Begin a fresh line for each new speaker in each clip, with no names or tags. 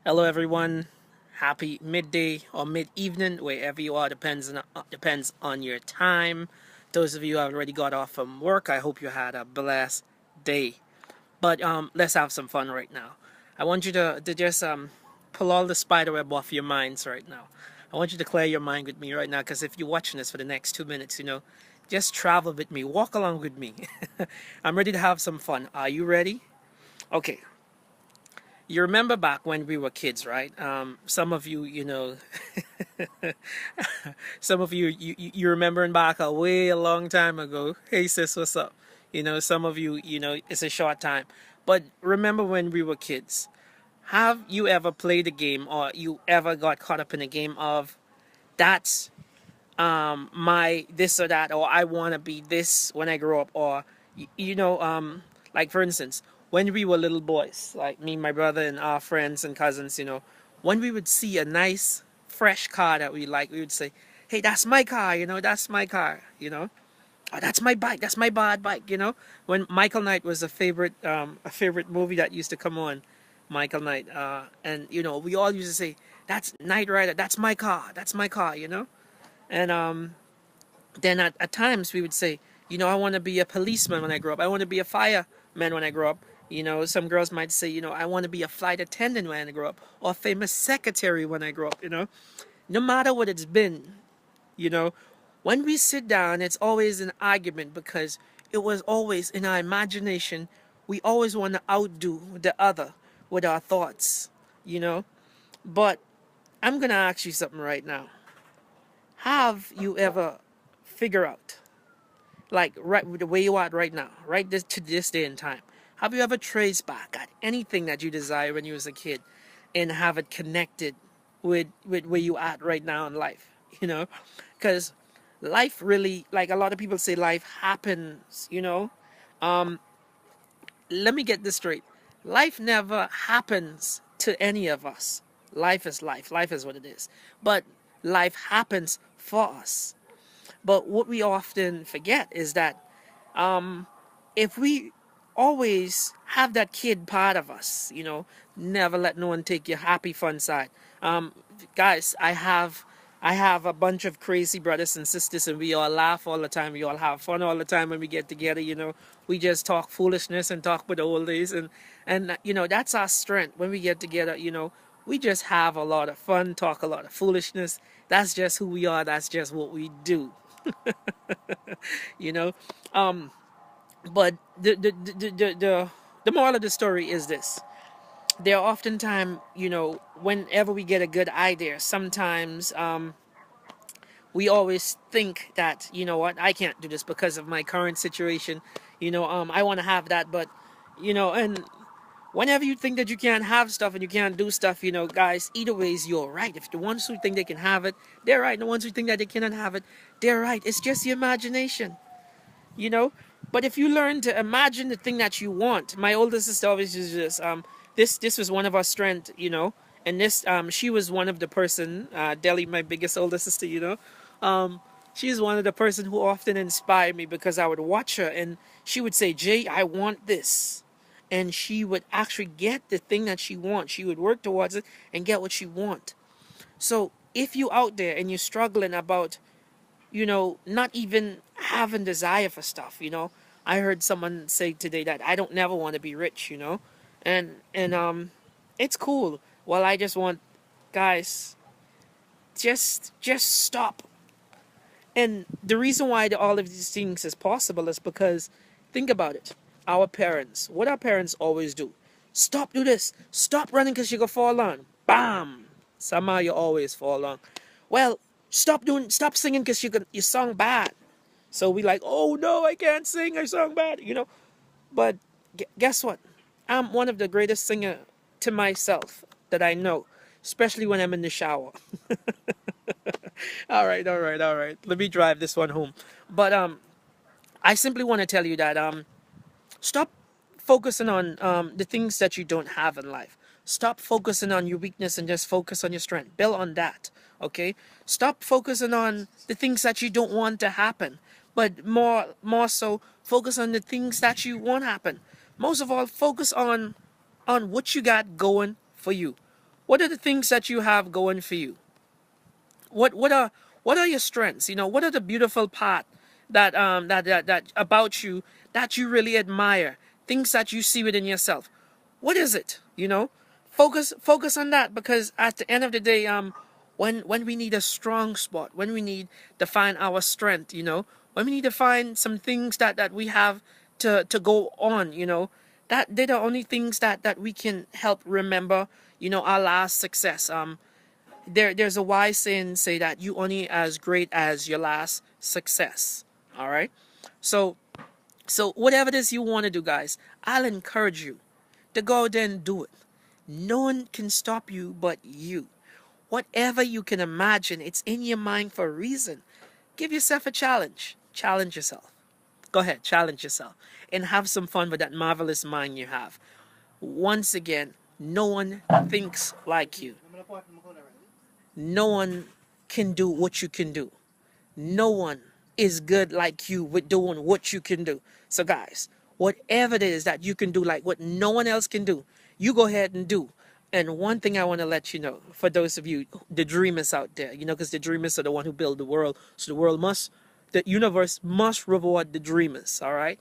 Hello, everyone. Happy midday or mid evening, wherever you are. Depends on your time. Those of you who have already got off from work, I hope you had a blessed day. But let's have some fun right now. I want you to just pull all the spider web off your minds right now. I want you to clear your mind with me right now, because if you're watching this for the next 2 minutes, just travel with me, walk along with me. I'm ready to have some fun. Are you ready? Okay, you remember back when we were kids, right? Some of you, some of you remembering back a way a long time ago. Hey sis, what's up? Some of you, it's a short time. But remember when we were kids. Have you ever played a game, or you ever got caught up in a game of that's my this or that, or I want to be this when I grow up, or like for instance, when we were little boys, like me, my brother, and our friends and cousins, when we would see a nice fresh car that we like, we would say, "Hey, that's my car," "That's my car," "Oh, that's my bike, that's my bad bike," When Michael Knight was a favorite movie that used to come on, Michael Knight, and we all used to say, "That's Knight Rider, that's my car, that's my car." And then at times we would say, I want to be a policeman when I grow up. I want to be a fireman when I grow up. Some girls might say, I want to be a flight attendant when I grow up, or a famous secretary when I grow up. No matter what it's been, you know, when we sit down, it's always an argument, because it was always in our imagination. We always want to outdo the other with our thoughts, you know. But I'm gonna ask you something right now. Have you ever figure out, like right the way you are right now, right this to this day and time, have you ever traced back at anything that you desire when you was a kid, and have it connected with where you at right now in life? Because life really, like a lot of people say, life happens. Let me get this straight. Life never happens to any of us. Life is life. Life is what it is. But life happens for us. But what we often forget is that if we always have that kid part of us, never let no one take your happy fun side. Guys, I have a bunch of crazy brothers and sisters, and we all laugh all the time. We all have fun all the time when we get together. We just talk foolishness and talk about the old days, and that's our strength when we get together. We just have a lot of fun, talk a lot of foolishness. That's just who we are. That's just what we do. you know. Um, but the moral of the story is this: there are oftentimes, whenever we get a good idea, sometimes we always think that, what, I can't do this because of my current situation. I want to have that, but and whenever you think that you can't have stuff and you can't do stuff, guys, either ways you're right. If the ones who think they can have it, they're right. The ones who think that they cannot have it, they're right. It's just your imagination. you know. But if you learn to imagine the thing that you want, my older sister always uses this. This was one of our strength, and this she was one of the person, Deli, my biggest older sister, she's one of the person who often inspired me, because I would watch her and she would say, "Jay, I want this," and she would actually get the thing that she wants. She would work towards it and get what she want. So if you out there and you're struggling about, not even having desire for stuff. I heard someone say today that I don't never want to be rich. And it's cool. Well, I just want, guys, just stop. And the reason why all of these things is possible is because, think about it. Our parents, what our parents always do: stop, do this, stop running because you're gonna fall on. Bam! Somehow you always fall on. Well, stop singing because you sung bad. So we like, oh no, I can't sing, I sung bad. But guess what? I'm one of the greatest singer to myself that I know, especially when I'm in the shower. All right, all right, all right. Let me drive this one home. But I simply want to tell you that stop focusing on the things that you don't have in life. Stop focusing on your weakness and just focus on your strength. Build on that. Okay. Stop focusing on the things that you don't want to happen, but more so focus on the things that you want happen. Most of all, focus on what you got going for you. What are the things that you have going for you? What are your strengths? What are the beautiful part that about you that you really admire? Things that you see within yourself. What is it? Focus on that, because at the end of the day, when we need a strong spot, when we need to find our strength, when we need to find some things that we have to go on, that they're the only things that we can help remember, our last success. There's a wise saying say that you only as great as your last success. All right. So whatever it is you want to do, guys, I'll encourage you to go out there and do it. No one can stop you but you. Whatever you can imagine, it's in your mind for a reason. Give yourself a challenge. Challenge yourself. Go ahead, challenge yourself and have some fun with that marvelous mind you have. Once again, no one thinks like you. No one can do what you can do. No one is good like you with doing what you can do. So guys, whatever it is that you can do, like what no one else can do, you go ahead and do. And one thing I want to let you know, for those of you, the dreamers out there, because the dreamers are the one who build the world. So the universe must reward the dreamers, all right?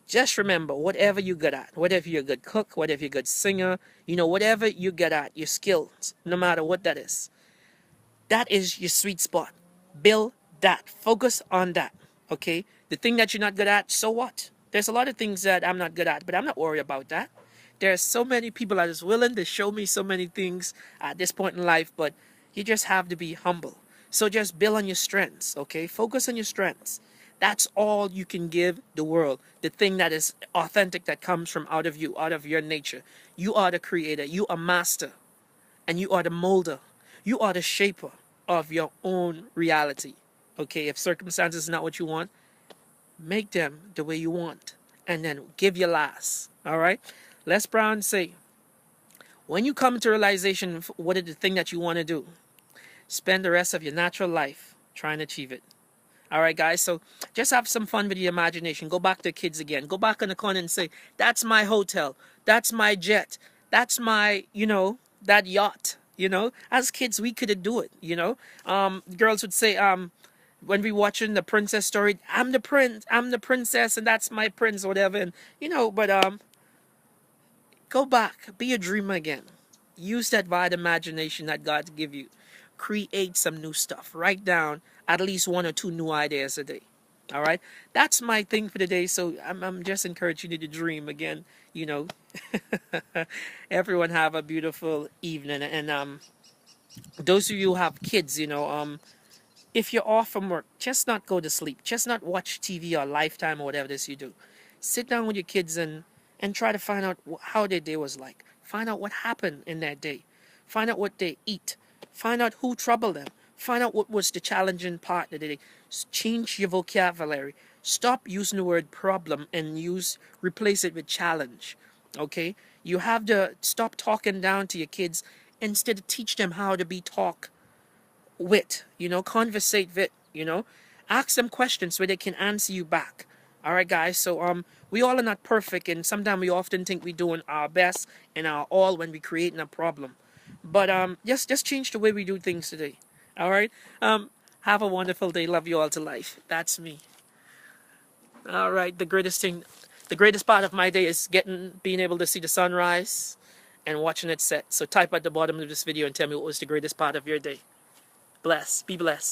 Just remember, whatever you're good at, whatever you're a good cook, whatever you're a good singer, whatever you're good at, your skills, no matter what that is, that is your sweet spot. Build that. Focus on that. Okay? The thing that you're not good at, so what? There's a lot of things that I'm not good at, but I'm not worried about that. There's so many people that is willing to show me so many things at this point in life, but you just have to be humble. So just build on your strengths, okay? Focus on your strengths. That's all you can give the world. The thing that is authentic, that comes from out of you, out of your nature. You are the creator. You are master. And you are the molder. You are the shaper of your own reality. Okay, if circumstances are not what you want, make them the way you want, and then give your last. All right. Les Brown say, when you come to realization of what is the thing that you want to do, spend the rest of your natural life trying to achieve it. All right, guys. So just have some fun with your imagination. Go back to kids again. Go back in the corner and say, that's my hotel. That's my jet. That's my, that yacht. As kids, we couldn't do it. Girls would say, when we watching the princess story, I'm the prince, I'm the princess, and that's my prince, or whatever. And but go back, be a dreamer again. Use that wide imagination that God give you. Create some new stuff. Write down at least one or two new ideas a day. All right, that's my thing for today. So I'm just encouraging you to dream again. Everyone have a beautiful evening, and those of you who have kids, if you're off from work, just not go to sleep. Just not watch TV or Lifetime or whatever it is you do. Sit down with your kids and try to find out how their day was like. Find out what happened in that day. Find out what they eat. Find out who troubled them. Find out what was the challenging part of the day. Change your vocabulary. Stop using the word problem and replace it with challenge. Okay? You have to stop talking down to your kids. Instead, of teach them how to be talk with, conversate with, ask them questions where they can answer you back. All right, guys. So we all are not perfect, and sometimes we often think we're doing our best and our all when we're creating a problem. But just change the way we do things today. All right. Have a wonderful day. Love you all to life. That's me. All right. The greatest part of my day is being able to see the sunrise and watching it set. So type at the bottom of this video and tell me what was the greatest part of your day. Bless. Be blessed.